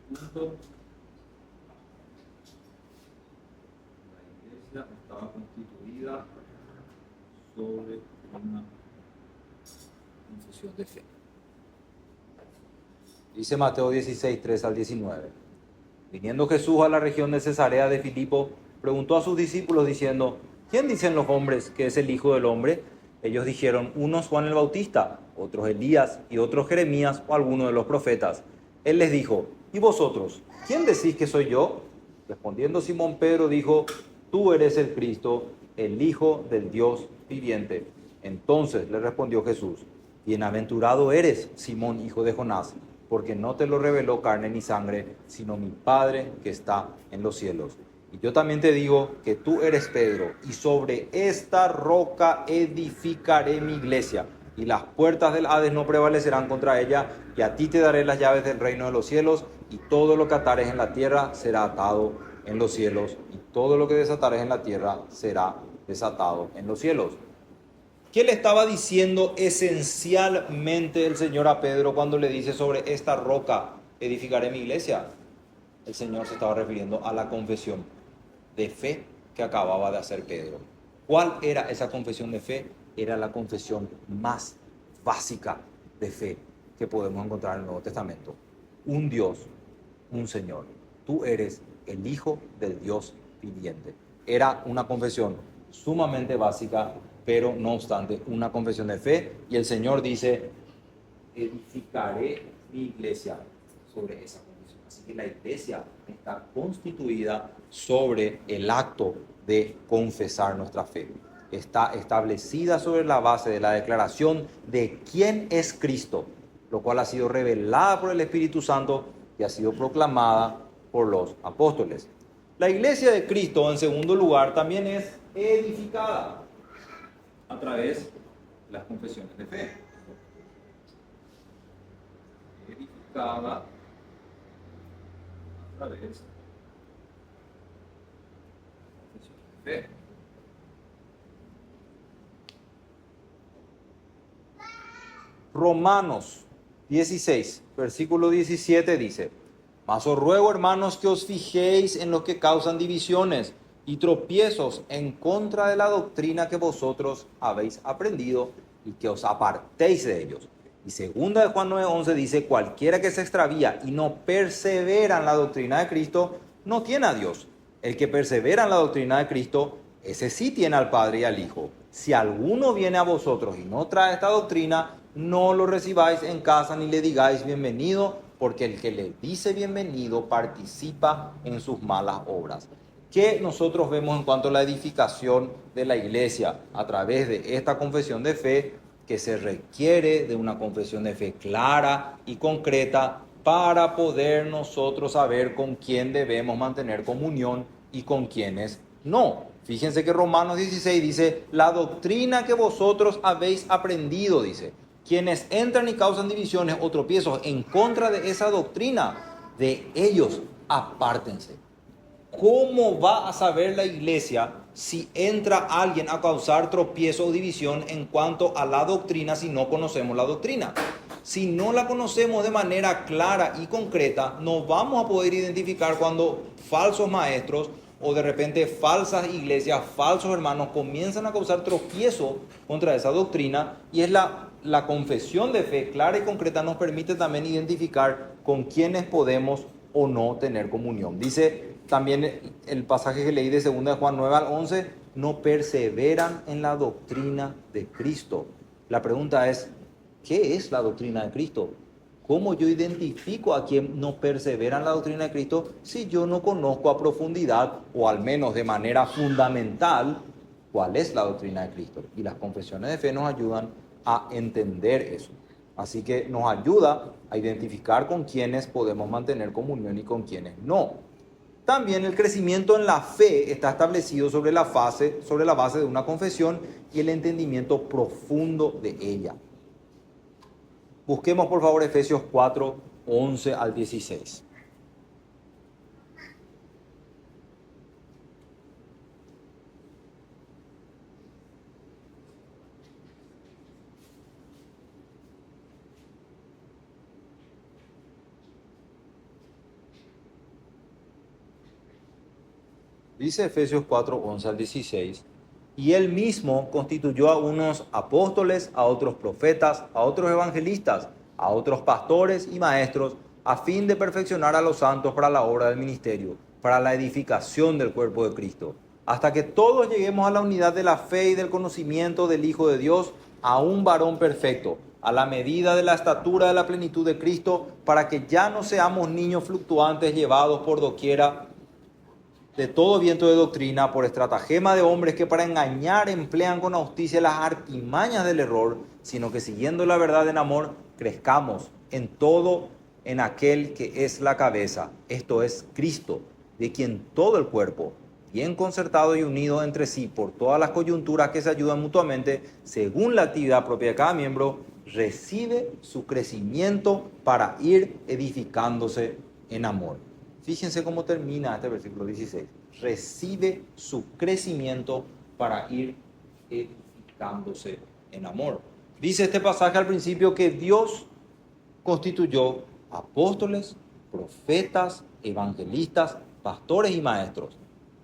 Punto. La iglesia estaba constituida sobre una confesión de fe. Dice Mateo 16, 3 al 19. Viniendo Jesús a la región de Cesarea de Filipo, preguntó a sus discípulos diciendo: ¿quién dicen los hombres que es el Hijo del Hombre? Ellos dijeron: unos Juan el Bautista, otros Elías y otros Jeremías o alguno de los profetas. Él les dijo: ¿y vosotros? ¿Quién decís que soy yo? Respondiendo Simón Pedro dijo: tú eres el Cristo, el Hijo del Dios viviente. Entonces le respondió Jesús: bienaventurado eres, Simón, hijo de Jonás, porque no te lo reveló carne ni sangre, sino mi Padre que está en los cielos. Y yo también te digo que tú eres Pedro, y sobre esta roca edificaré mi iglesia, y las puertas del Hades no prevalecerán contra ella, y a ti te daré las llaves del reino de los cielos, y todo lo que atares en la tierra será atado en los cielos, y todo lo que desatares en la tierra será desatado en los cielos. ¿Qué le estaba diciendo esencialmente el Señor a Pedro cuando le dice: sobre esta roca edificaré mi iglesia? El Señor se estaba refiriendo a la confesión de fe que acababa de hacer Pedro. ¿Cuál era esa confesión de fe? Era la confesión más básica de fe que podemos encontrar en el Nuevo Testamento. Un Dios, un Señor. Tú eres el Hijo del Dios viviente. Era una confesión sumamente básica, pero no obstante, una confesión de fe. Y el Señor dice: edificaré mi iglesia sobre esa confesión. Así que la iglesia está constituida sobre el acto de confesar nuestra fe. Está establecida sobre la base de la declaración de quién es Cristo, lo cual ha sido revelada por el Espíritu Santo y ha sido proclamada por los apóstoles. La iglesia de Cristo, en segundo lugar, también es edificada a través de las confesiones de fe. Edificada a través de las confesiones de fe. Romanos 16, versículo 17 dice: mas os ruego, hermanos, que os fijéis en los que causan divisiones y tropiezos en contra de la doctrina que vosotros habéis aprendido, y que os apartéis de ellos. Y segunda de Juan 9:11 dice: cualquiera que se extravía y no persevera en la doctrina de Cristo, no tiene a Dios. El que persevera en la doctrina de Cristo, ese sí tiene al Padre y al Hijo. Si alguno viene a vosotros y no trae esta doctrina, no lo recibáis en casa ni le digáis bienvenido, porque el que le dice bienvenido participa en sus malas obras. ¿Qué nosotros vemos en cuanto a la edificación de la iglesia a través de esta confesión de fe? Que se requiere de una confesión de fe clara y concreta para poder nosotros saber con quién debemos mantener comunión y con quiénes no. Fíjense que Romanos 16 dice, la doctrina que vosotros habéis aprendido, dice, quienes entran y causan divisiones o tropiezos en contra de esa doctrina, de ellos apártense. ¿Cómo va a saber la iglesia si entra alguien a causar tropiezo o división en cuanto a la doctrina si no conocemos la doctrina? Si no la conocemos de manera clara y concreta, no vamos a poder identificar cuando falsos maestros o de repente falsas iglesias, falsos hermanos comienzan a causar tropiezo contra esa doctrina, y es la confesión de fe clara y concreta nos permite también identificar con quiénes podemos o no tener comunión. Dice también el pasaje que leí de 2 de Juan 9 al 11, no perseveran en la doctrina de Cristo. La pregunta es, ¿qué es la doctrina de Cristo? ¿Cómo yo identifico a quien no persevera en la doctrina de Cristo si yo no conozco a profundidad o al menos de manera fundamental cuál es la doctrina de Cristo? Y las confesiones de fe nos ayudan a entender eso. Así que nos ayuda a identificar con quienes podemos mantener comunión y con quienes no. También el crecimiento en la fe está establecido sobre la base de una confesión y el entendimiento profundo de ella. Busquemos por favor Efesios 4, 11 al 16. Dice Efesios 4, 11 al 16, y él mismo constituyó a unos apóstoles, a otros profetas, a otros evangelistas, a otros pastores y maestros, a fin de perfeccionar a los santos para la obra del ministerio, para la edificación del cuerpo de Cristo, hasta que todos lleguemos a la unidad de la fe y del conocimiento del Hijo de Dios, a un varón perfecto, a la medida de la estatura de la plenitud de Cristo, para que ya no seamos niños fluctuantes llevados por doquiera de todo viento de doctrina, por estratagema de hombres que para engañar emplean con astucia las artimañas del error, sino que siguiendo la verdad en amor, crezcamos en todo en aquel que es la cabeza, esto es Cristo, de quien todo el cuerpo, bien concertado y unido entre sí por todas las coyunturas que se ayudan mutuamente, según la actividad propia de cada miembro, recibe su crecimiento para ir edificándose en amor. Fíjense cómo termina este versículo 16. Recibe su crecimiento para ir edificándose en amor. Dice este pasaje al principio que Dios constituyó apóstoles, profetas, evangelistas, pastores y maestros.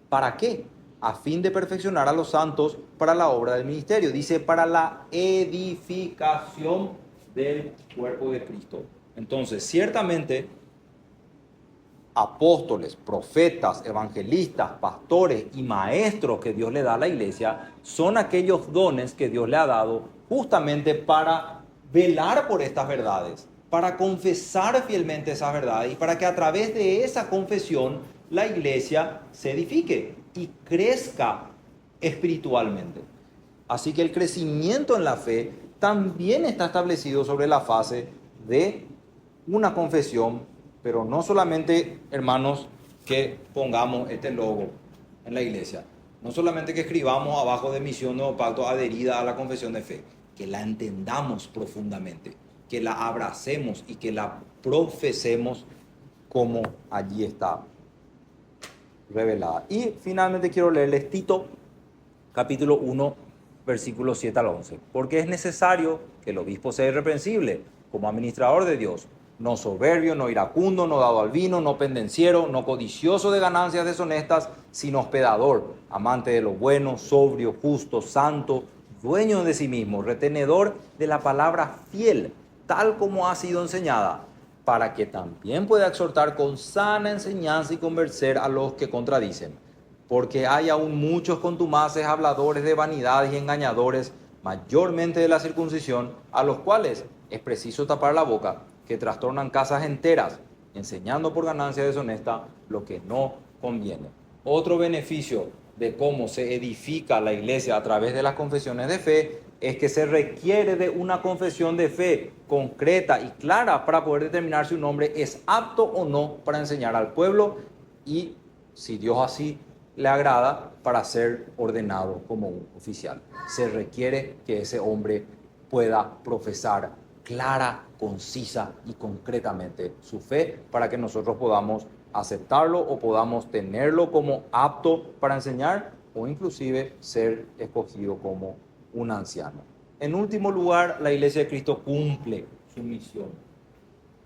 ¿Para qué? A fin de perfeccionar a los santos para la obra del ministerio. Dice, para la edificación del cuerpo de Cristo. Entonces, ciertamente, apóstoles, profetas, evangelistas, pastores y maestros que Dios le da a la iglesia son aquellos dones que Dios le ha dado justamente para velar por estas verdades, para confesar fielmente esas verdades y para que a través de esa confesión la iglesia se edifique y crezca espiritualmente. Así que el crecimiento en la fe también está establecido sobre la fase de una confesión. Pero no solamente, hermanos, que pongamos este logo en la iglesia. No solamente que escribamos abajo de Misión Nuevo Pacto adherida a la confesión de fe. Que la entendamos profundamente. Que la abracemos y que la profesemos como allí está revelada. Y finalmente quiero leerles Tito, capítulo 1, versículos 7 al 11. Porque es necesario que el obispo sea irreprensible como administrador de Dios, no soberbio, no iracundo, no dado al vino, no pendenciero, no codicioso de ganancias deshonestas, sino hospedador, amante de lo bueno, sobrio, justo, santo, dueño de sí mismo, retenedor de la palabra fiel, tal como ha sido enseñada, para que también pueda exhortar con sana enseñanza y convencer a los que contradicen. Porque hay aún muchos contumaces, habladores de vanidades y engañadores, mayormente de la circuncisión, a los cuales es preciso tapar la boca, que trastornan casas enteras, enseñando por ganancia deshonesta lo que no conviene. Otro beneficio de cómo se edifica la iglesia a través de las confesiones de fe es que se requiere de una confesión de fe concreta y clara para poder determinar si un hombre es apto o no para enseñar al pueblo y, si Dios así le agrada, para ser ordenado como un oficial. Se requiere que ese hombre pueda profesar clara, concisa y concretamente su fe para que nosotros podamos aceptarlo o podamos tenerlo como apto para enseñar o inclusive ser escogido como un anciano. En último lugar, la Iglesia de Cristo cumple su misión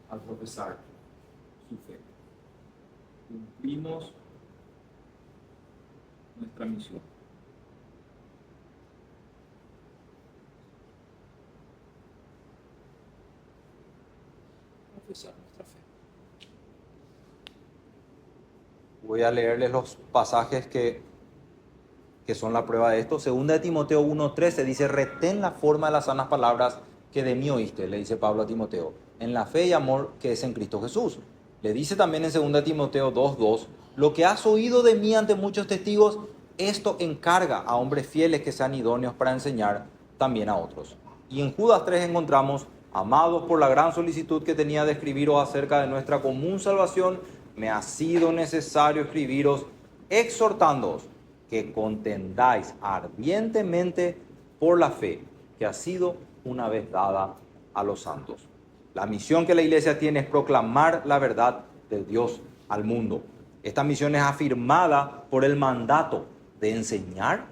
al profesar su fe. Cumplimos nuestra misión. Profesar nuestra fe. Voy a leerles los pasajes que son la prueba de esto. Segunda de Timoteo 1:13 dice: retén la forma de las sanas palabras que de mí oíste, le dice Pablo a Timoteo, en la fe y amor que es en Cristo Jesús. Le dice también en segunda de Timoteo 2:2, lo que has oído de mí ante muchos testigos, esto encarga a hombres fieles que sean idóneos para enseñar también a otros. Y en Judas 3 encontramos: amados, por la gran solicitud que tenía de escribiros acerca de nuestra común salvación, me ha sido necesario escribiros exhortándoos que contendáis ardientemente por la fe que ha sido una vez dada a los santos. La misión que la iglesia tiene es proclamar la verdad de Dios al mundo. Esta misión es afirmada por el mandato de enseñar,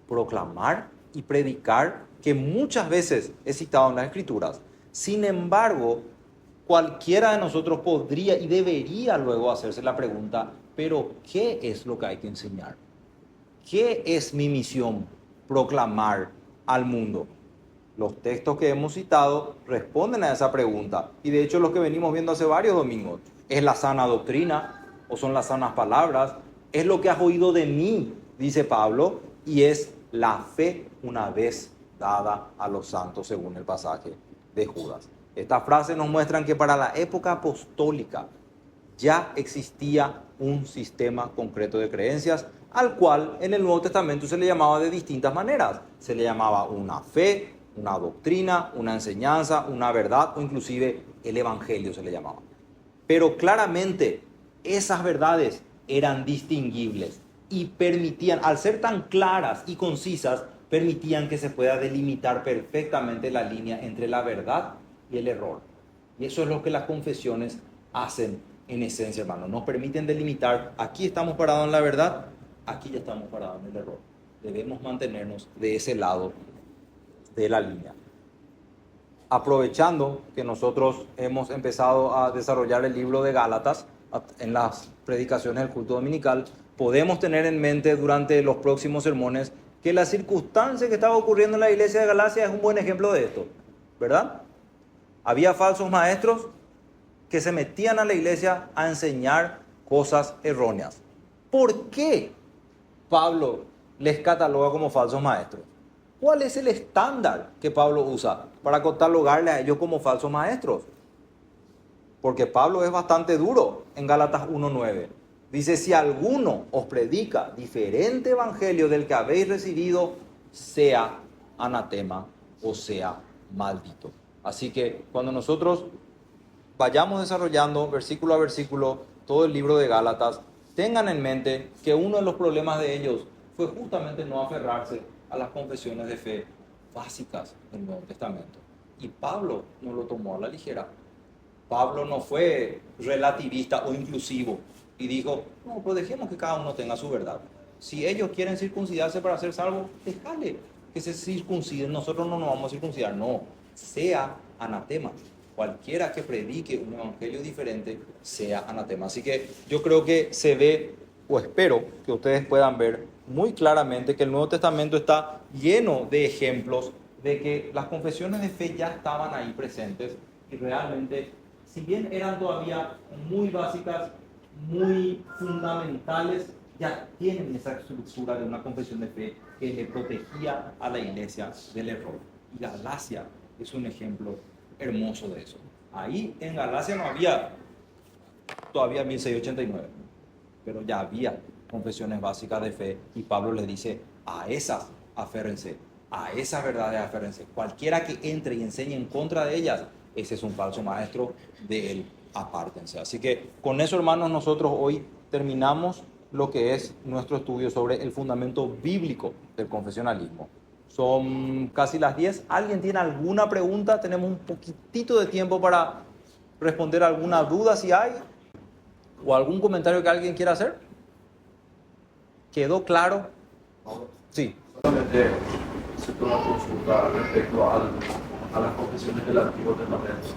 proclamar y predicar, que muchas veces es citado en las Escrituras. Sin embargo, cualquiera de nosotros podría y debería luego hacerse la pregunta: ¿pero qué es lo que hay que enseñar? ¿Qué es mi misión? Proclamar al mundo. Los textos que hemos citado responden a esa pregunta. Y de hecho los que venimos viendo hace varios domingos. ¿Es la sana doctrina o son las sanas palabras? Es lo que has oído de mí, dice Pablo, y es la fe una vez dada a los santos, según el pasaje de Judas. Estas frases nos muestran que para la época apostólica ya existía un sistema concreto de creencias, al cual en el Nuevo Testamento se le llamaba de distintas maneras. Se le llamaba una fe, una doctrina, una enseñanza, una verdad, o inclusive el Evangelio se le llamaba. Pero claramente esas verdades eran distinguibles y permitían, al ser tan claras y concisas, permitían que se pueda delimitar perfectamente la línea entre la verdad y el error. Y eso es lo que las confesiones hacen en esencia, hermano. Nos permiten delimitar: aquí estamos parados en la verdad, aquí ya estamos parados en el error. Debemos mantenernos de ese lado de la línea. Aprovechando que nosotros hemos empezado a desarrollar el libro de Gálatas en las predicaciones del culto dominical, podemos tener en mente durante los próximos sermones que la circunstancia que estaba ocurriendo en la iglesia de Galacia es un buen ejemplo de esto, ¿verdad? Había falsos maestros que se metían a la iglesia a enseñar cosas erróneas. ¿Por qué Pablo les cataloga como falsos maestros? ¿Cuál es el estándar que Pablo usa para catalogarle a ellos como falsos maestros? Porque Pablo es bastante duro en Gálatas 1:9. Dice: si alguno os predica diferente evangelio del que habéis recibido, sea anatema o sea maldito. Así que cuando nosotros vayamos desarrollando versículo a versículo todo el libro de Gálatas, tengan en mente que uno de los problemas de ellos fue justamente no aferrarse a las confesiones de fe básicas del Nuevo Testamento. Y Pablo no lo tomó a la ligera. Pablo no fue relativista o inclusivo y dijo: no, pues dejemos que cada uno tenga su verdad. Si ellos quieren circuncidarse para ser salvos, déjale que se circunciden, nosotros no nos vamos a circuncidar. No, sea anatema. Cualquiera que predique un evangelio diferente sea anatema. Así que yo creo que se ve, o espero que ustedes puedan ver muy claramente, que el Nuevo Testamento está lleno de ejemplos de que las confesiones de fe ya estaban ahí presentes y realmente, si bien eran todavía muy básicas, muy fundamentales, ya tienen esa estructura de una confesión de fe que le protegía a la iglesia del error. Y Galacia es un ejemplo hermoso de eso. Ahí en Galacia no había todavía 1689, pero ya había confesiones básicas de fe y Pablo les dice, a esas aférrense, a esas verdades aférrense. Cualquiera que entre y enseñe en contra de ellas, ese es un falso maestro, de él apártense. Así que con eso, hermanos, nosotros hoy terminamos lo que es nuestro estudio sobre el fundamento bíblico del confesionalismo. Son casi las 10. ¿Alguien tiene alguna pregunta? Tenemos un poquitito de tiempo para responder alguna duda si hay, o algún comentario que alguien quiera hacer. ¿Quedó claro? Sí. Solamente hice una consulta respecto a las confesiones del Antiguo Testamento.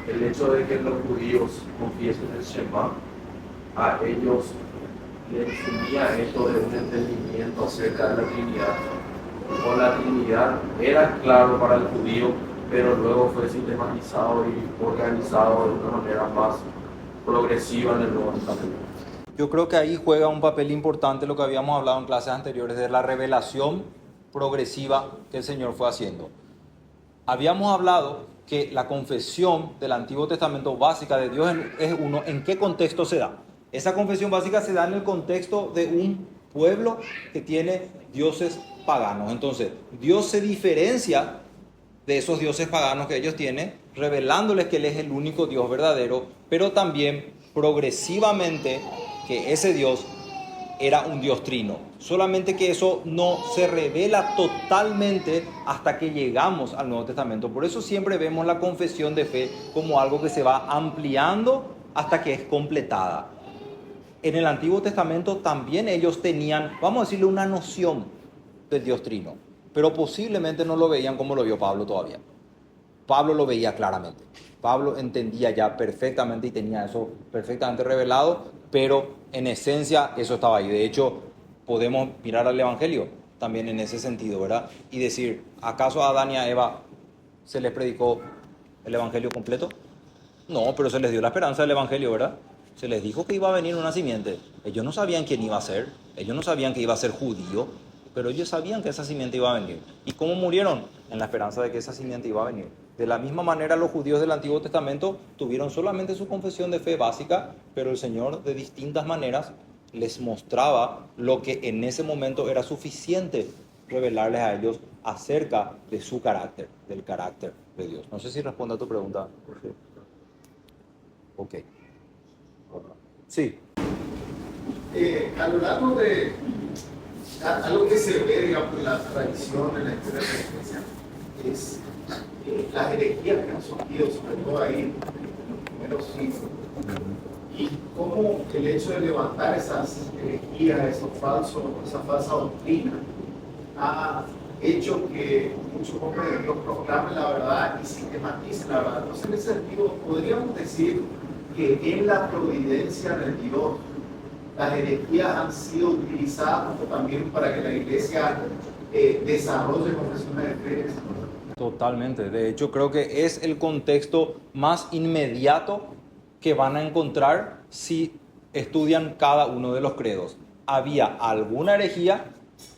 El hecho de que los judíos confiesen el Shema, a ellos les unía esto de un entendimiento acerca de la Trinidad. O la Trinidad era claro para el judío, pero luego fue sistematizado y organizado de una manera más progresiva en el Nuevo Testamento. Yo creo que ahí juega un papel importante lo que habíamos hablado en clases anteriores de la revelación progresiva que el Señor fue haciendo. Habíamos hablado que la confesión del Antiguo Testamento básica de Dios es uno. ¿En qué contexto se da? Esa confesión básica se da en el contexto de un pueblo que tiene dioses paganos. Entonces, Dios se diferencia de esos dioses paganos que ellos tienen, revelándoles que Él es el único Dios verdadero, pero también progresivamente que ese Dios era un Dios trino. Solamente que eso no se revela totalmente hasta que llegamos al Nuevo Testamento. Por eso siempre vemos la confesión de fe como algo que se va ampliando hasta que es completada. En el Antiguo Testamento también ellos tenían, vamos a decirle, una noción del Dios trino, pero posiblemente no lo veían como lo vio Pablo todavía. Pablo lo veía claramente. Pablo entendía ya perfectamente y tenía eso perfectamente revelado, pero en esencia eso estaba ahí. De hecho, podemos mirar al Evangelio también en ese sentido, ¿verdad? Y decir, ¿acaso a Adán y a Eva se les predicó el Evangelio completo? No, pero se les dio la esperanza del Evangelio, ¿verdad? Se les dijo que iba a venir una simiente. Ellos no sabían quién iba a ser, ellos no sabían que iba a ser judío, pero ellos sabían que esa simiente iba a venir. ¿Y cómo murieron? En la esperanza de que esa simiente iba a venir. De la misma manera, los judíos del Antiguo Testamento tuvieron solamente su confesión de fe básica, pero el Señor de distintas maneras les mostraba lo que en ese momento era suficiente revelarles a ellos acerca de su carácter, del carácter de Dios. No sé si responde a tu pregunta, Jorge. Ok. Sí. A lo largo de algo que se ve, digamos, en la tradición, en la historia de la iglesia, es las herejías que han surgido, sobre todo ahí en los primeros siglos. Y cómo el hecho de levantar esas herejías, esa falsa doctrina, ha hecho que muchos hombres de Dios proclamen la verdad y sistematicen la verdad. Entonces, en ese sentido, podríamos decir que en la providencia de Dios, las herejías han sido utilizadas también para que la iglesia desarrolle confesiones de fe. Totalmente. De hecho, creo que es el contexto más inmediato que van a encontrar si estudian cada uno de los credos. Había alguna herejía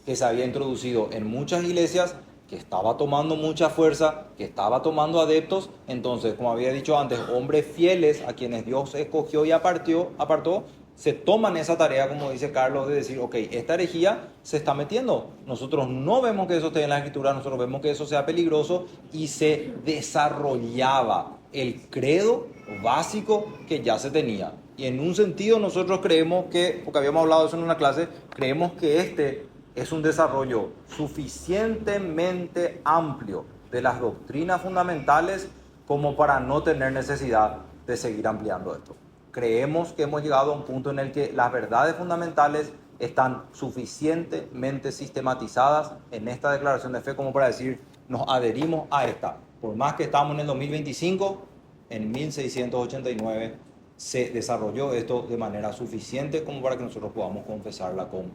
que se había introducido en muchas iglesias, que estaba tomando mucha fuerza, que estaba tomando adeptos. Entonces, como había dicho antes, hombres fieles a quienes Dios escogió y apartó, se toman esa tarea, como dice Carlos, de decir, ok, esta herejía se está metiendo. Nosotros no vemos que eso esté en la Escritura, nosotros vemos que eso sea peligroso, y se desarrollaba el credo básico que ya se tenía. Y en un sentido nosotros creemos que, porque habíamos hablado de eso en una clase, creemos que este es un desarrollo suficientemente amplio de las doctrinas fundamentales como para no tener necesidad de seguir ampliando esto. Creemos que hemos llegado a un punto en el que las verdades fundamentales están suficientemente sistematizadas en esta declaración de fe como para decir, nos adherimos a esta. Por más que estamos en el 2025, en 1689 se desarrolló esto de manera suficiente como para que nosotros podamos confesarla con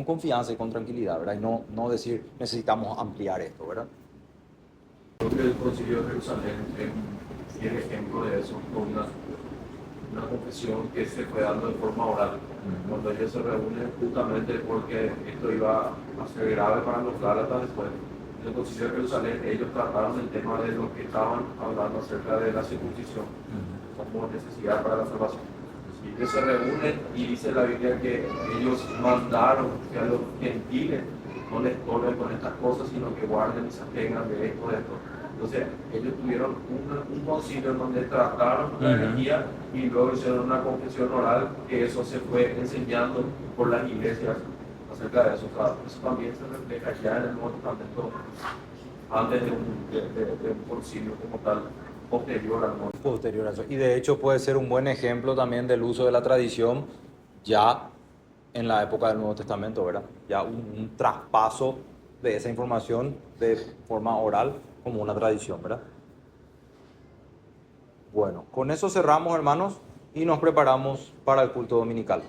confianza y con tranquilidad, ¿verdad? Y no decir, necesitamos ampliar esto, ¿verdad? Creo que el Concilio de Jerusalén es un ejemplo de eso, con una una confesión que se fue dando de forma oral. Cuando ellos se reúnen justamente porque esto iba a ser grave para los Gálatas después. En el Concilio de Jerusalén ellos trataron el tema de lo que estaban hablando acerca de la circuncisión como necesidad para la salvación. Y ellos se reúnen y dice la Biblia que ellos mandaron que a los gentiles no les corren con estas cosas, sino que guarden y se atengan de esto, de esto. Entonces, ellos tuvieron un concilio en donde trataron la herejía y luego hicieron una confesión oral, que eso se fue enseñando por las iglesias acerca de eso. O sea, eso también se refleja ya en el Nuevo Testamento antes de un concilio como tal, posterior al Nuevo. Posterior a eso. Y de hecho puede ser un buen ejemplo también del uso de la tradición ya en la época del Nuevo Testamento, ¿verdad? Ya un traspaso de esa información de forma oral como una tradición, ¿verdad? Bueno, con eso cerramos, hermanos, y nos preparamos para el culto dominical.